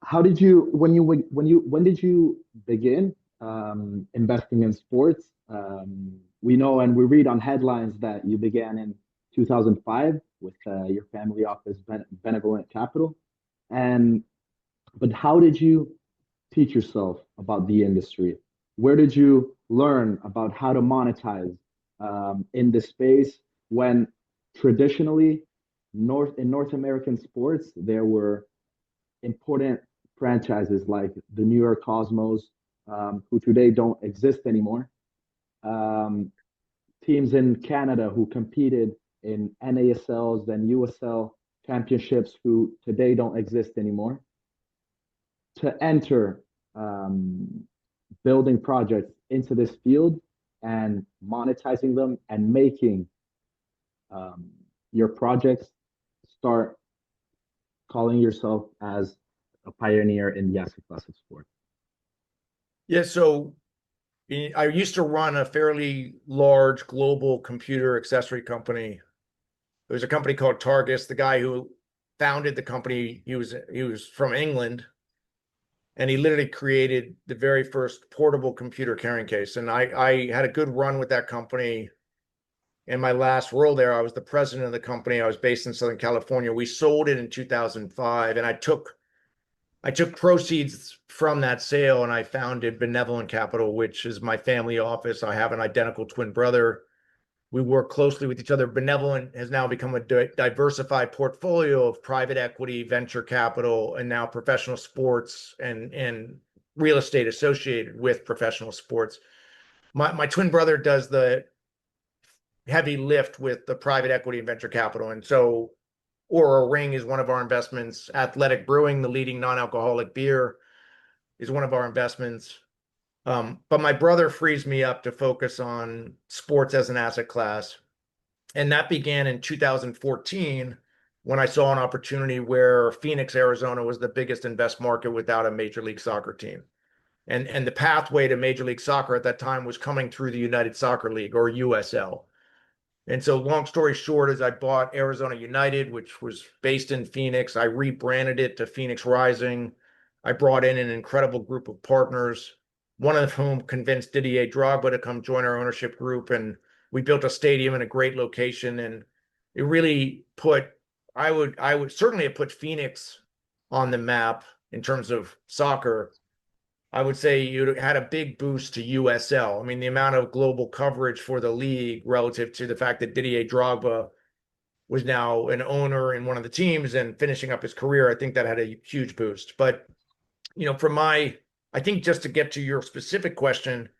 how did you when did you begin investing in sports? We know and we read on headlines that you began in 2005 with your family office, Benevolent Capital. And but how did you teach yourself about the industry? Where did you learn about how to monetize in this space when traditionally North American sports there were important franchises like the New York Cosmos, who today don't exist anymore. Um, Teams in Canada who competed in NASLs and USL championships who today don't exist anymore. To enter building projects into this field and monetizing them and making um, your projects start calling yourself as a pioneer in the asset class of sport. Yeah, so I used to run a fairly large global computer accessory company. There was a company called Targus. The guy who founded the company, he was from England, and he literally created the very first portable computer carrying case. And I had a good run with that company. In my last role there, I was the president of the company. I was based in Southern California. We sold it in 2005, and I took proceeds from that sale and I founded Benevolent Capital, which is my family office. I have an identical twin brother. We work closely with each other. Benevolent has now become a diversified portfolio of private equity, venture capital, and now professional sports and real estate associated with professional sports. My twin brother does the heavy lift with the private equity and venture capital. And so Aura Ring is one of our investments. Athletic Brewing, the leading non-alcoholic beer, is one of our investments. But my brother frees me up to focus on sports as an asset class. And that began in 2014 when I saw an opportunity where Phoenix, Arizona was the biggest and best market without a Major League Soccer team. And the pathway to Major League Soccer at that time was coming through the United Soccer League, or USL. And so long story short is I bought Arizona United, which was based in Phoenix. I rebranded it to Phoenix Rising. I brought in an incredible group of partners, one of whom convinced Didier Drogba to come join our ownership group. And we built a stadium in a great location. And it really put, I would certainly have put Phoenix on the map in terms of soccer. I would say you had a big boost to USL. I mean, the amount of global coverage for the league relative to the fact that Didier Drogba was now an owner in one of the teams and finishing up his career, I think that had a huge boost. But, I think just to get to your specific question,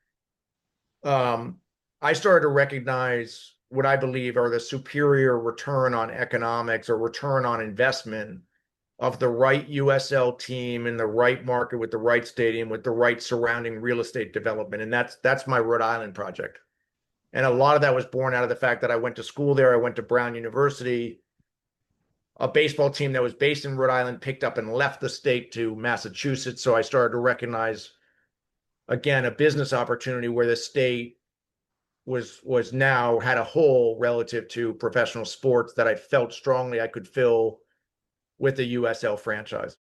I started to recognize what I believe are the superior return on economics or return on investment of the right USL team in the right market with the right stadium with the right surrounding real estate development. And that's my Rhode Island project. And a lot of that was born out of the fact that I went to school there. I went to Brown University. A baseball team that was based in Rhode Island picked up and left the state to Massachusetts. So I started to recognize, again, a business opportunity where the state was now had a hole relative to professional sports that I felt strongly I could fill with the USL franchise.